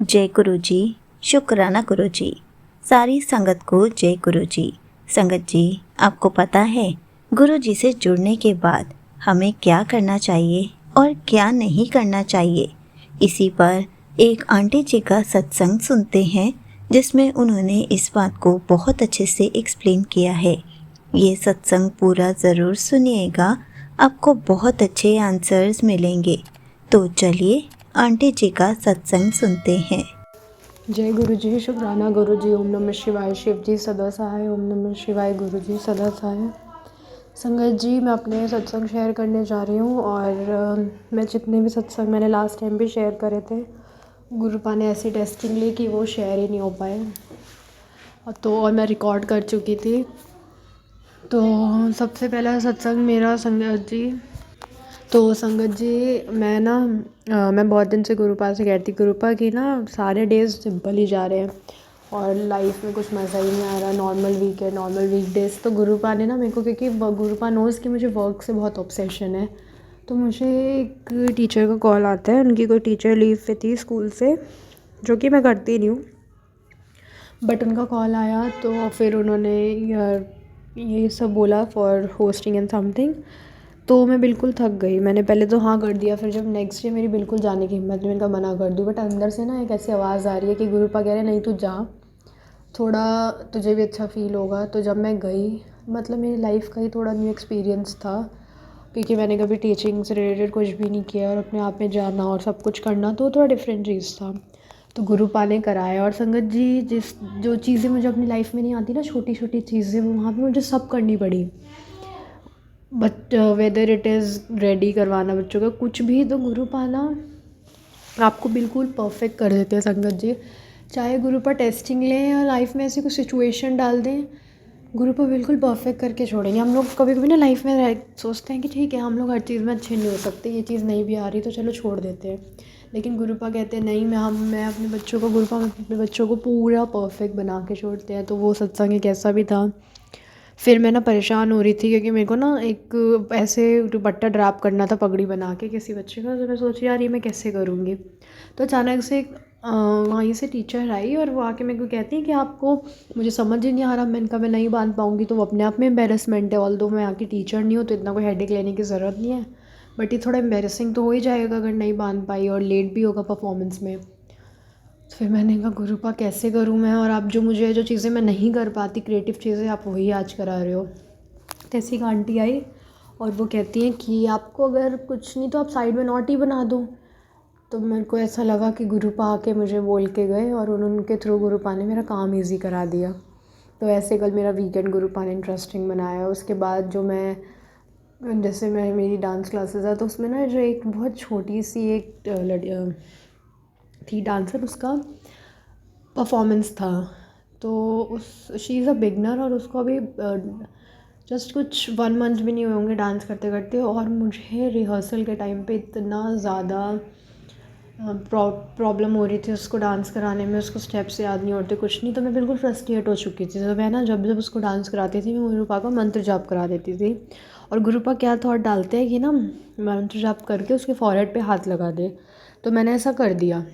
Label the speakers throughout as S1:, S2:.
S1: जय गुरु जी, शुक्राना गुरु जी। सारी संगत को जय गुरु जी। संगत जी, आपको पता है गुरु जी से जुड़ने के बाद हमें क्या करना चाहिए और क्या नहीं करना चाहिए। इसी पर एक आंटी जी का सत्संग सुनते हैं जिसमें उन्होंने इस बात को बहुत अच्छे से एक्सप्लेन किया है। ये सत्संग पूरा ज़रूर सुनिएगा, आपको बहुत अच्छे आंसर्स मिलेंगे। तो चलिए आंटी जी का सत्संग सुनते हैं।
S2: जय गुरु जी, शुक्राना गुरु जी। ओम नमः शिवाय। शिव जी सदा सहाय। ओम नमः शिवाय। गुरु जी सदा सहाय। संगत जी, मैं अपने सत्संग शेयर करने जा रही हूँ और मैं जितने भी सत्संग मैंने लास्ट टाइम भी शेयर करे थे, गुरुपा ने ऐसी टेस्टिंग ली कि वो शेयर ही नहीं हो पाए। और मैं रिकॉर्ड कर चुकी थी। तो सबसे पहला सत्संग मेरा संगत जी, संगत जी मैं बहुत दिन से गुरुपा से कहती, गुरुपा की ना सारे डेज़ सिंपल ही जा रहे हैं और लाइफ में कुछ मज़ा ही नहीं आ रहा। नॉर्मल वीक है, नॉर्मल वीक डेज़। तो गुरुपा ने ना मेरे को, क्योंकि गुरुपा नोज़ कि मुझे वर्क से बहुत ऑब्सेशन है, तो मुझे एक टीचर का कॉल आता है। उनकी कोई टीचर लीव पे थी स्कूल से, जो कि मैं करती नहीं हूँ, बट उनका कॉल आया तो फिर उन्होंने ये सब बोला फॉर होस्टिंग एंड समथिंग। तो मैं बिल्कुल थक गई। मैंने पहले तो हाँ कर दिया, फिर जब नेक्स्ट डे मेरी बिल्कुल जाने की हिम्मत नहीं, मैंने कहा मना कर दूँ, बट अंदर से ना एक ऐसी आवाज़ आ रही है कि गुरुपा कह रहे नहीं तू जा, थोड़ा तुझे भी अच्छा फ़ील होगा। तो जब मैं गई, मतलब मेरी लाइफ का ही थोड़ा न्यू एक्सपीरियंस था, क्योंकि मैंने कभी टीचिंग से रिलेटेड कुछ भी नहीं किया और अपने आप में जाना और सब कुछ करना तो थोड़ा डिफरेंट चीज़ था। तो गुरुपा ने कराया। और संगत जी, जो चीज़ें मुझे अपनी लाइफ में नहीं आती ना, छोटी छोटी चीज़ें, वो वहाँ पे मुझे सब करनी पड़ी। But whether it is ready करवाना बच्चों का कुछ भी, तो गुरुपा ना आपको बिल्कुल परफेक्ट कर देते हैं संगत जी। चाहे गुरुपा टेस्टिंग लें या लाइफ में ऐसी कुछ सिचुएशन डाल दें, गुरुपा बिल्कुल परफेक्ट करके छोड़ेंगे। हम लोग कभी कभी ना लाइफ में सोचते हैं कि ठीक है हम लोग हर चीज़ में अच्छे नहीं हो सकते, ये चीज़ नहीं भी आ रही तो चलो छोड़ देते हैं, लेकिन गुरुपा कहते हैं नहीं, मैं अपने बच्चों को, गुरुपा अपने बच्चों को पूरा परफेक्ट बना के छोड़ते हैं। तो वो सत्संग एक ऐसा भी था। फिर मैं ना परेशान हो रही थी, क्योंकि मेरे को ना एक ऐसे दुपट्टा ड्रैप करना था पगड़ी बना के किसी बच्चे का। तो मैं सोची यार ये मैं कैसे करूँगी। तो अचानक से वहीं से टीचर आई और वो आके मेरे को कहती है कि आपको, मुझे समझ ही नहीं आ रहा। मैंने कहा मैं नहीं बांध पाऊँगी, तो वो अपने आप में एम्बेरसमेंट है। ऑल्दो मैं यहाँ की टीचर नहीं हूँ तो इतना कोई हेडेक लेने की ज़रूरत नहीं है, बट ये थोड़ा एम्बेरसिंग तो हो ही जाएगा अगर नहीं बांध पाई और लेट भी होगा परफॉर्मेंस में। तो फिर मैंने कहा गुरुपा कैसे करूँ मैं, और आप जो चीज़ें मैं नहीं कर पाती, क्रिएटिव चीज़ें, आप वही आज करा रहे हो। तो ऐसी एक आंटी आई और वो कहती हैं कि आपको अगर कुछ नहीं तो आप साइड में नोट ही बना दो। तो मेरे को ऐसा लगा कि गुरुपा आके मुझे बोल के गए और उनके थ्रू गुरुपा ने मेरा काम ईज़ी करा दिया। तो ऐसे कल मेरा वीकेंड गुरुपा ने इंटरेस्टिंग बनाया। उसके बाद मेरी डांस क्लासेस है, तो उसमें ना जो एक बहुत छोटी सी एक थी डांसर, उसका परफॉर्मेंस था। तो शी इज़ अ बिगनर और उसको अभी जस्ट कुछ 1 मंथ भी नहीं हुए होंगे डांस करते करते, और मुझे रिहर्सल के टाइम पे इतना ज़्यादा प्रॉब्लम हो रही थी उसको डांस कराने में। उसको स्टेप्स याद नहीं होते, कुछ नहीं। तो मैं बिल्कुल फ्रस्ट्रेट हो चुकी थी। तो मैं ना जब जब उसको डांस कराती थी, मैं गुरुपा का मंत्र जाप करा देती थी। और गुरुपा क्या थॉट डालते हैं कि ना मंत्र जाप करके उसके फॉरहेड पे हाथ लगा दे। तो मैंने ऐसा कर दिया।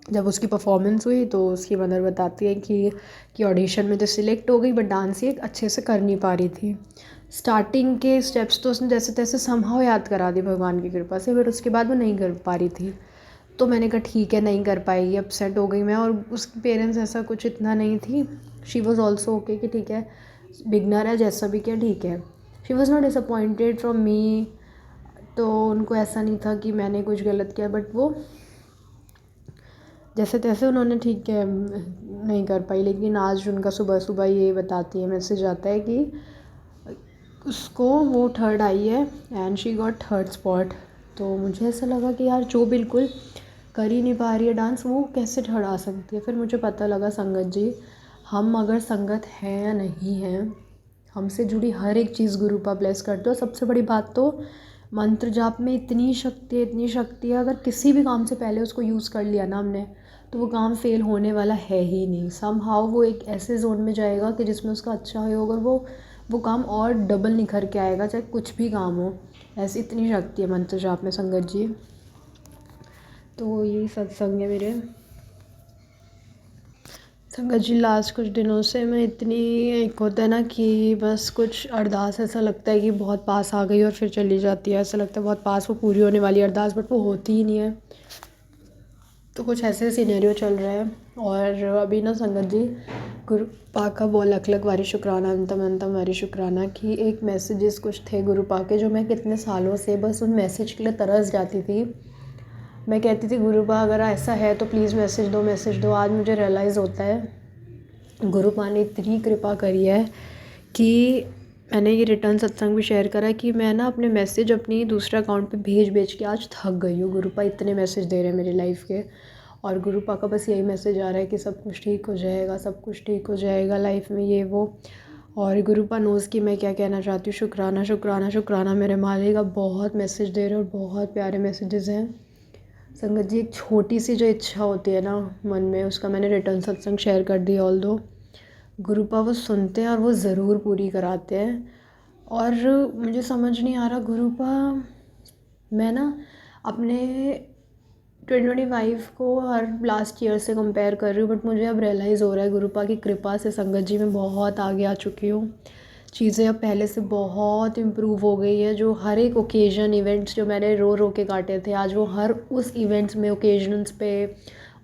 S2: जब उसकी परफॉर्मेंस हुई तो उसकी मदर बताती है कि ऑडिशन में तो सिलेक्ट हो गई, बट डांस ही अच्छे से कर नहीं पा रही थी। स्टार्टिंग के स्टेप्स तो उसने जैसे तैसे समहाउ याद करा दी भगवान की कृपा से, बट उसके बाद वो नहीं कर पा रही थी। तो मैंने कहा ठीक है, नहीं कर पाएगी। अपसेट हो गई मैं, और उसके पेरेंट्स ऐसा कुछ इतना नहीं थी। शी वॉज़ ऑल्सो ओके कि ठीक है, बिगनर है, जैसा भी किया ठीक है। She was not disappointed from me. तो उनको ऐसा नहीं था कि मैंने कुछ गलत किया, बट वो जैसे तैसे उन्होंने ठीक है नहीं कर पाई। लेकिन आज उनका सुबह सुबह ये बताती है, मैसेज आता है कि उसको वो थर्ड आई है and she got third spot. तो मुझे ऐसा लगा कि यार जो बिल्कुल कर ही नहीं पा रही है डांस, वो कैसे थर्ड आ सकती है। फिर मुझे पता लगा संगत जी, हम अगर संगत हैं या नहीं हैं, हमसे जुड़ी हर एक चीज़ गुरुपा ब्लेस करते हो। सबसे बड़ी बात तो मंत्र जाप में इतनी शक्ति है, इतनी शक्ति है। अगर किसी भी काम से पहले उसको यूज़ कर लिया ना हमने, तो वो काम फेल होने वाला है ही नहीं। समहाउ वो एक ऐसे जोन में जाएगा कि जिसमें उसका अच्छा होगा और वो काम और डबल निखर के आएगा, चाहे कुछ भी काम हो। ऐसी इतनी शक्ति है मंत्र जाप में संगत जी। तो यही सत्संग है मेरे। संगत जी लास्ट कुछ दिनों से मैं इतनी, एक होता है ना कि बस कुछ अरदास ऐसा लगता है कि बहुत पास आ गई और फिर चली जाती है, ऐसा लगता है बहुत पास वो पूरी होने वाली अरदास, बट वो होती ही नहीं है। तो कुछ ऐसे सिनेरियो चल रहा है। और अभी ना संगत जी गुरु पा का वो लख लख वारी शुक्राना अंतम अंतम वारी शुक्राना कि एक मैसेजेस कुछ थे गुरु पा के जो मैं कितने सालों से बस उन मैसेज के लिए तरस जाती थी। मैं कहती थी गुरु पा अगर ऐसा है तो प्लीज़ मैसेज दो। आज मुझे रियलाइज़ होता है गुरु पा ने इतनी कृपा करी है कि मैंने ये रिटर्न सत्संग भी शेयर करा कि मैं ना अपने मैसेज अपनी दूसरे अकाउंट पे भेज के आज थक गई हूँ। गुरु पा इतने मैसेज दे रहे हैं मेरी लाइफ के, और गुरु पा का बस यही मैसेज आ रहा है कि सब कुछ ठीक हो जाएगा, सब कुछ ठीक हो जाएगा लाइफ में, ये वो। और गुरु पा नोज़ कि मैं क्या कहना चाहती हूँ। शुक्राना शुक्राना शुक्राना मेरे मालिक, आप बहुत मैसेज दे रहे हो और बहुत प्यारे मैसेजेस हैं। संगत जी एक छोटी सी जो इच्छा होती है ना मन में, उसका मैंने रिटर्न सत्संग शेयर कर दिया। ऑल दो गुरुपा वो सुनते हैं और वो ज़रूर पूरी कराते हैं। और मुझे समझ नहीं आ रहा गुरुपा, मैं ना अपने 2025 को हर लास्ट ईयर से कंपेयर कर रही हूँ, बट मुझे अब रियलाइज़ हो रहा है गुरुपा की कृपा से संगत जी मैं बहुत आगे आ चुकी हूँ। चीज़ें अब पहले से बहुत इम्प्रूव हो गई है। जो हर एक ओकेजन इवेंट्स जो मैंने रो रो के काटे थे, आज वो हर उस इवेंट्स में, ओकेजन्स पे,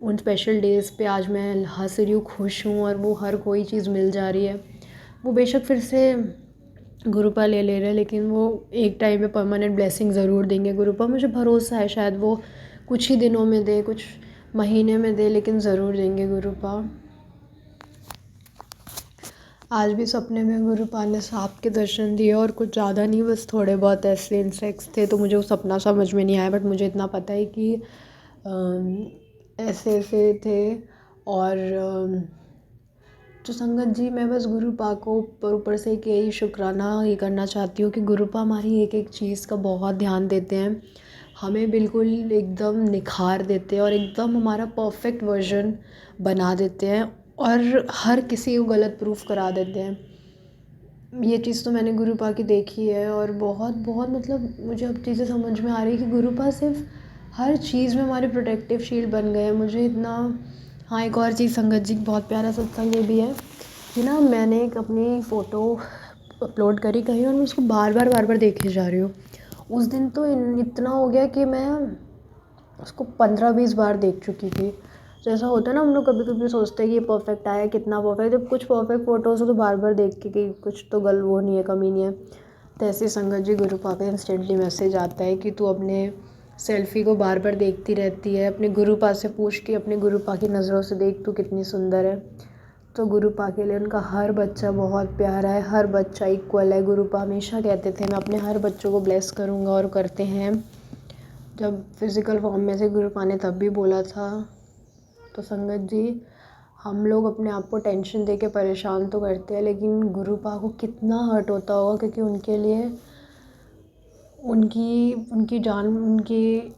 S2: उन स्पेशल डेज़ पे आज मैं हँस रही हूँ, खुश हूँ, और वो हर कोई चीज़ मिल जा रही है। वो बेशक फिर से गुरुपा ले रहे हैं, लेकिन वो एक टाइम पे परमानेंट ब्लेसिंग ज़रूर देंगे। गुरुपा मुझे भरोसा है, शायद वो कुछ ही दिनों में दे, कुछ महीने में दे, लेकिन ज़रूर देंगे गुरुपा। आज भी सपने में गुरुपा ने सांप के दर्शन दिए, और कुछ ज़्यादा नहीं, बस थोड़े बहुत ऐसे इंसेक्ट्स थे, तो मुझे वो सपना समझ में नहीं आया, बट मुझे इतना पता है कि ऐसे ऐसे थे। और तो संगत जी मैं बस गुरुपा को ऊपर से एक यही शुक्राना ये करना चाहती हूँ कि गुरुपा हमारी एक एक चीज़ का बहुत ध्यान देते हैं, हमें बिल्कुल एकदम निखार देते हैं और एकदम हमारा परफेक्ट वर्जन बना देते हैं, और हर किसी को गलत प्रूफ करा देते हैं। ये चीज़ तो मैंने गुरुपा की देखी है, और बहुत बहुत मतलब मुझे अब चीज़ें समझ में आ रही है कि गुरुपा सिर्फ हर चीज़ में हमारे प्रोटेक्टिव शील्ड बन गए हैं। मुझे इतना, हाँ एक और चीज़ संगत जी बहुत प्यारा सत्संग ये भी है कि ना मैंने एक अपनी फ़ोटो अपलोड करी कहीं, और मैं उसको बार बार देखे जा रही हूँ। उस दिन तो इतना हो गया कि मैं उसको 15-20 बार देख चुकी थी। तो ऐसा होता है ना, हम लोग कभी कभी सोचते हैं कि ये परफेक्ट आया, कितना परफेक्ट, जब कुछ परफेक्ट फ़ोटोज़ हो तो बार बार देख के कि कुछ तो वो नहीं है, कमी नहीं है। तो ऐसी संगत जी गुरुपा का इंस्टेंटली मैसेज आता है कि तू अपने सेल्फ़ी को बार बार देखती रहती है, अपने गुरुपा से पूछ के अपने गुरुपा की नज़रों से देख तू कितनी सुंदर है। तो गुरुपा के लिए उनका हर बच्चा बहुत प्यारा है, हर बच्चा इक्वल है। गुरुपा हमेशा कहते थे मैं अपने हर बच्चों को ब्लेस करूँगा, और करते हैं। जब फिज़िकल फॉर्म में से गुरुपा ने तब भी बोला था। तो संगत जी हम लोग अपने आप को टेंशन दे के परेशान तो करते हैं, लेकिन गुरुपा को कितना हर्ट होता होगा, क्योंकि उनके लिए उनकी उनकी जान, उनकी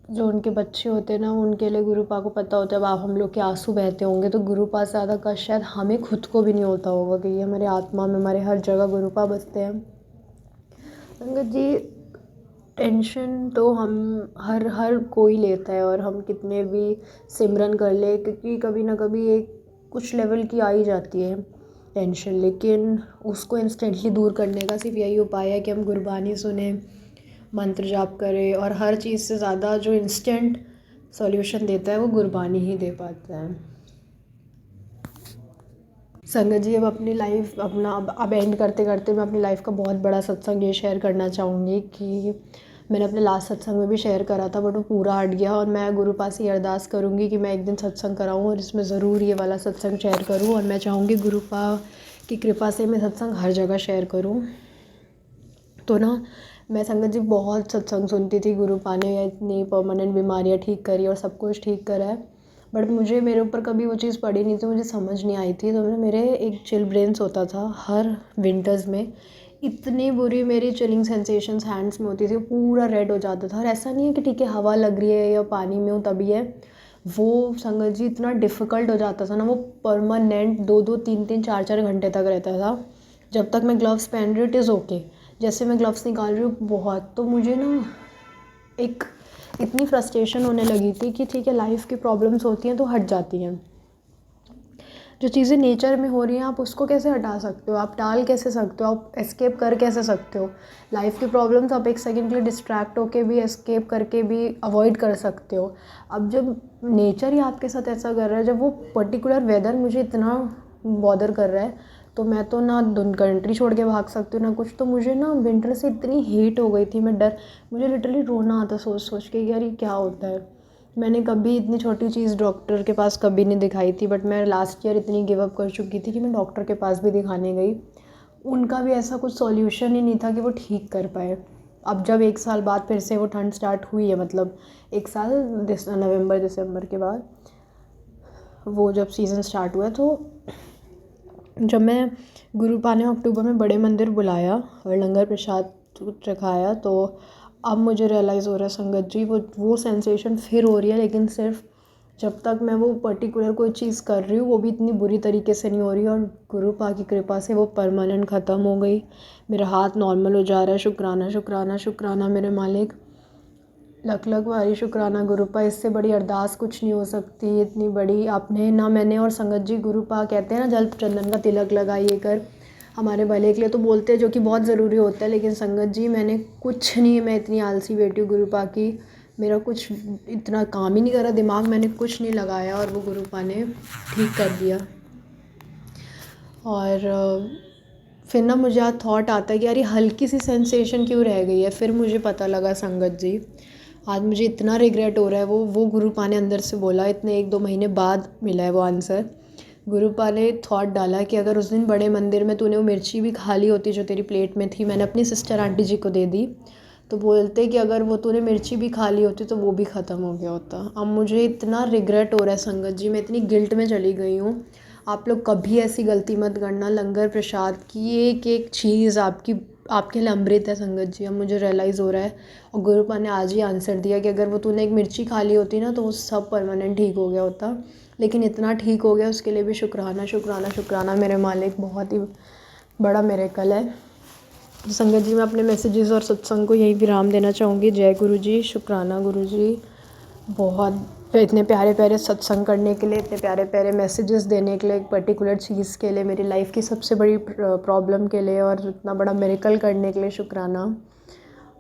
S2: जो उनके बच्चे होते हैं ना, उनके लिए गुरुपा को पता होता है। अब आप हम लोग के आंसू बहते होंगे तो गुरुपा से ज़्यादा कष्ट शायद हमें खुद को भी नहीं होता होगा, कि ये हमारे आत्मा में, हमारे हर जगह गुरुपा बसते हैं। संगत जी टेंशन तो हम हर हर कोई लेता है, और हम कितने भी सिमरन कर ले, क्योंकि कभी ना कभी एक कुछ लेवल की आ ही जाती है टेंशन, लेकिन उसको इंस्टेंटली दूर करने का सिर्फ यही उपाय है कि हम गुरबानी सुने, मंत्र जाप करें, और हर चीज़ से ज़्यादा जो इंस्टेंट सॉल्यूशन देता है वो गुरबानी ही दे पाता है। संगत जी अब अपनी लाइफ अपना अब एंड करते करते मैं अपनी लाइफ का बहुत बड़ा सत्संग ये शेयर करना चाहूँगी कि मैंने अपने लास्ट सत्संग में भी शेयर करा था, बट वो पूरा हट गया, और मैं गुरु पास ही अरदास करूँगी कि मैं एक दिन सत्संग कराऊँ और इसमें ज़रूर ये वाला सत्संग शेयर करूँ, और मैं चाहूँगी गुरु पा की कृपा से मैं सत्संग हर जगह शेयर करूँ। तो ना मैं संगत जी बहुत सत्संग सुनती थी, गुरु पा ने इतनी परमानेंट बीमारियाँ ठीक करी और सब कुछ ठीक करा है, बट मुझे मेरे ऊपर कभी वो चीज़ पड़ी नहीं थी, मुझे समझ नहीं आई थी। तो मेरे एक चिलब्रेंस होता था हर विंटर्स में, इतनी बुरी मेरी चिलिंग सेंसेशंस हैंड्स में होती थी, पूरा रेड हो जाता था। और ऐसा नहीं है कि ठीक है हवा लग रही है या पानी में हूँ तभी है, वो संगत जी इतना डिफ़िकल्ट हो जाता था ना, वो परमानेंट 2-2 3-3 4-4 घंटे तक रहता था। जब तक मैं ग्लव्स पहन रही हूँ इट इज़ ओके, जैसे मैं ग्लव्स निकाल रही हूँ बहुत, तो मुझे ना एक इतनी फ्रस्ट्रेशन होने लगी थी कि ठीक है लाइफ़ की प्रॉब्लम्स होती हैं तो हट जाती हैं, जो चीज़ें नेचर में हो रही हैं आप उसको कैसे हटा सकते हो, आप टाल कैसे सकते हो, आप एस्केप कर कैसे सकते हो। लाइफ की प्रॉब्लम्स आप एक सेकंड के लिए डिस्ट्रैक्ट होके भी, एस्केप करके भी अवॉइड कर सकते हो। अब जब नेचर ही आपके साथ ऐसा कर रहा है, जब वो पर्टिकुलर वेदर मुझे इतना बॉदर कर रहा है, तो मैं तो ना कंट्री छोड़ के भाग सकती हूँ ना कुछ। तो मुझे ना विंटर से इतनी हीट हो गई थी, मुझे लिटरली रोना आता सोच सोच के कि यार ये क्या होता है। मैंने कभी इतनी छोटी चीज़ डॉक्टर के पास कभी नहीं दिखाई थी, बट मैं लास्ट ईयर इतनी गिव अप कर चुकी थी कि मैं डॉक्टर के पास भी दिखाने गई। उनका भी ऐसा कुछ सॉल्यूशन ही नहीं था कि वो ठीक कर पाए। अब जब 1 साल बाद फिर से वो ठंड स्टार्ट हुई है, मतलब 1 साल नवंबर दिसंबर के बाद वो जब सीज़न स्टार्ट हुआ, तो जब मैं गुरु पा ने अक्टूबर में बड़े मंदिर बुलाया और लंगर प्रसाद चखाया, तो अब मुझे रियलाइज़ हो रहा है संगत जी, वो सेंसेशन फिर हो रही है, लेकिन सिर्फ जब तक मैं वो पर्टिकुलर कोई चीज़ कर रही हूँ वो भी इतनी बुरी तरीके से नहीं हो रही है, और गुरु पा की कृपा से वो परमानेंट ख़त्म हो गई। मेरा हाथ नॉर्मल हो जा रहा है। शुक्राना शुक्राना शुक्राना मेरे मालिक, लख लख वारी शुक्राना गुरुपा। इससे बड़ी अरदास कुछ नहीं हो सकती, इतनी बड़ी आपने ना मैंने और संगत जी। गुरुपा कहते हैं ना जल चंदन का तिलक लगाइए कर हमारे भले के लिए, तो बोलते हैं जो कि बहुत ज़रूरी होता है, लेकिन संगत जी मैंने कुछ नहीं, मैं इतनी आलसी बेटी हूँ गुरुपा की, मेरा कुछ इतना काम ही नहीं करा दिमाग, मैंने कुछ नहीं लगाया और वो गुरुपा ने ठीक कर दिया। और फिर ना मुझे आज थॉट आता है कि यार ये हल्की सी सेंसेशन क्यों रह गई है। फिर मुझे पता लगा संगत जी, आज मुझे इतना रिग्रेट हो रहा है। वो गुरुपा ने अंदर से बोला, इतने 1-2 महीने बाद मिला है वो आंसर। गुरुपा ने थॉट डाला कि अगर उस दिन बड़े मंदिर में तूने वो मिर्ची भी खा ली होती जो तेरी प्लेट में थी, मैंने अपनी सिस्टर आंटी जी को दे दी, तो बोलते कि अगर वो तूने मिर्ची भी खा ली होती तो वो भी ख़त्म हो गया होता। अब मुझे इतना रिग्रेट हो रहा है संगत जी, मैं इतनी गिल्ट में चली गई हूँ। आप लोग कभी ऐसी गलती मत करना। लंगर प्रसाद की एक एक चीज़ आपके लिए अमृत है संगत जी, अब मुझे रियलाइज़ हो रहा है। और गुरुपा ने आज ही आंसर दिया कि अगर वो तूने एक मिर्ची खा ली होती ना तो वो सब परमानेंट ठीक हो गया होता, लेकिन इतना ठीक हो गया उसके लिए भी शुक्राना शुक्राना शुक्राना मेरे मालिक। बहुत ही बड़ा मिरेकल है। तो संगत जी मैं अपने मैसेजेस और सत्संग को यही विराम देना चाहूँगी। जय गुरु जी, शुक्राना गुरु जी, बहुत इतने प्यारे प्यारे सत्संग करने के लिए, इतने प्यारे प्यारे मैसेजेस देने के लिए, एक पर्टिकुलर चीज़ के लिए, मेरी लाइफ की सबसे बड़ी प्रॉब्लम के लिए और इतना बड़ा मिरेकल करने के लिए शुक्राना।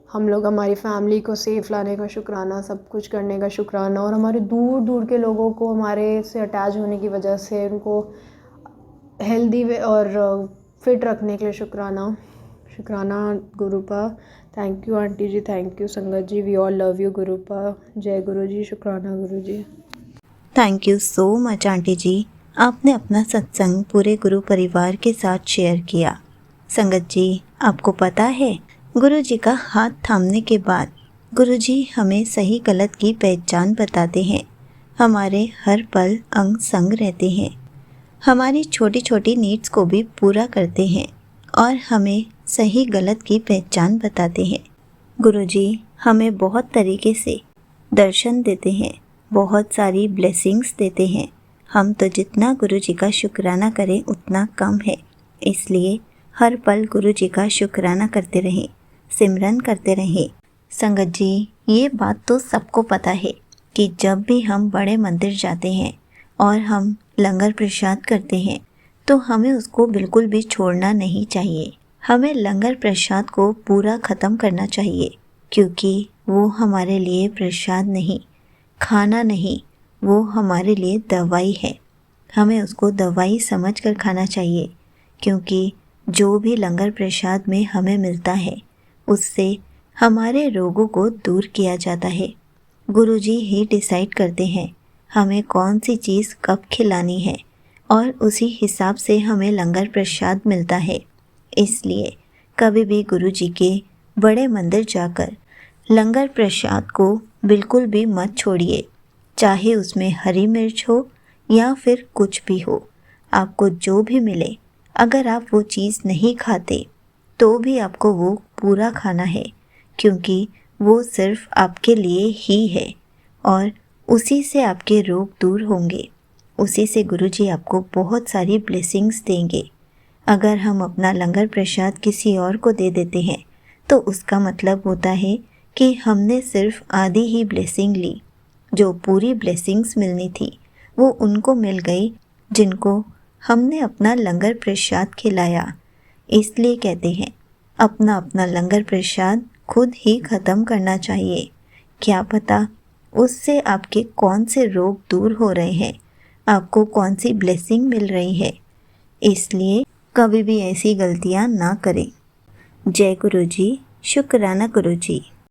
S2: हम लोग हमारी फैमिली को सेफ लाने का शुक्राना, सब कुछ करने का शुक्राना, और हमारे दूर दूर के लोगों को हमारे से अटैच होने की वजह से उनको हेल्दी और फिट रखने के लिए शुक्राना। शुक्राना गुरुपा। Thank you aunty ji, thank you संगत ji, we all love you गुरुपा। जय गुरु जी, शुक्राना Guru ji.
S1: Thank you so much aunty ji, आपने अपना सत्संग पूरे गुरु परिवार के साथ शेयर किया। संगत जी, आपको पता है गुरु जी का हाथ थामने के बाद गुरु जी हमें सही गलत की पहचान बताते हैं, हमारे हर पल अंग संग रहते हैं, हमारी छोटी छोटी नीड्स को भी पूरा करते हैं और हमें सही गलत की पहचान बताते हैं। गुरुजी हमें बहुत तरीके से दर्शन देते हैं, बहुत सारी ब्लेसिंग्स देते हैं। हम तो जितना गुरुजी का शुक्राना करें उतना कम है, इसलिए हर पल गुरुजी का शुक्राना करते रहें, सिमरन करते रहें। संगत जी, ये बात तो सबको पता है कि जब भी हम बड़े मंदिर जाते हैं और हम लंगर प्रसाद करते हैं तो हमें उसको बिल्कुल भी छोड़ना नहीं चाहिए। हमें लंगर प्रसाद को पूरा ख़त्म करना चाहिए, क्योंकि वो हमारे लिए प्रसाद नहीं, खाना नहीं, वो हमारे लिए दवाई है। हमें उसको दवाई समझकर खाना चाहिए, क्योंकि जो भी लंगर प्रसाद में हमें मिलता है उससे हमारे रोगों को दूर किया जाता है। गुरुजी ही डिसाइड करते हैं हमें कौन सी चीज़ कब खिलानी है और उसी हिसाब से हमें लंगर प्रसाद मिलता है। इसलिए कभी भी गुरुजी के बड़े मंदिर जाकर लंगर प्रसाद को बिल्कुल भी मत छोड़िए, चाहे उसमें हरी मिर्च हो या फिर कुछ भी हो। आपको जो भी मिले, अगर आप वो चीज़ नहीं खाते तो भी आपको वो पूरा खाना है, क्योंकि वो सिर्फ आपके लिए ही है और उसी से आपके रोग दूर होंगे, उसी से गुरुजी आपको बहुत सारी ब्लेसिंग्स देंगे। अगर हम अपना लंगर प्रसाद किसी और को दे देते हैं तो उसका मतलब होता है कि हमने सिर्फ आधी ही ब्लेसिंग ली। जो पूरी ब्लेसिंग्स मिलनी थी वो उनको मिल गई जिनको हमने अपना लंगर प्रसाद खिलाया। इसलिए कहते हैं अपना अपना लंगर प्रसाद खुद ही ख़त्म करना चाहिए। क्या पता उससे आपके कौन से रोग दूर हो रहे हैं, आपको कौन सी ब्लेसिंग मिल रही है। इसलिए कभी भी ऐसी गलतियाँ ना करें। जय गुरु जी, शुक्राना गुरु जी।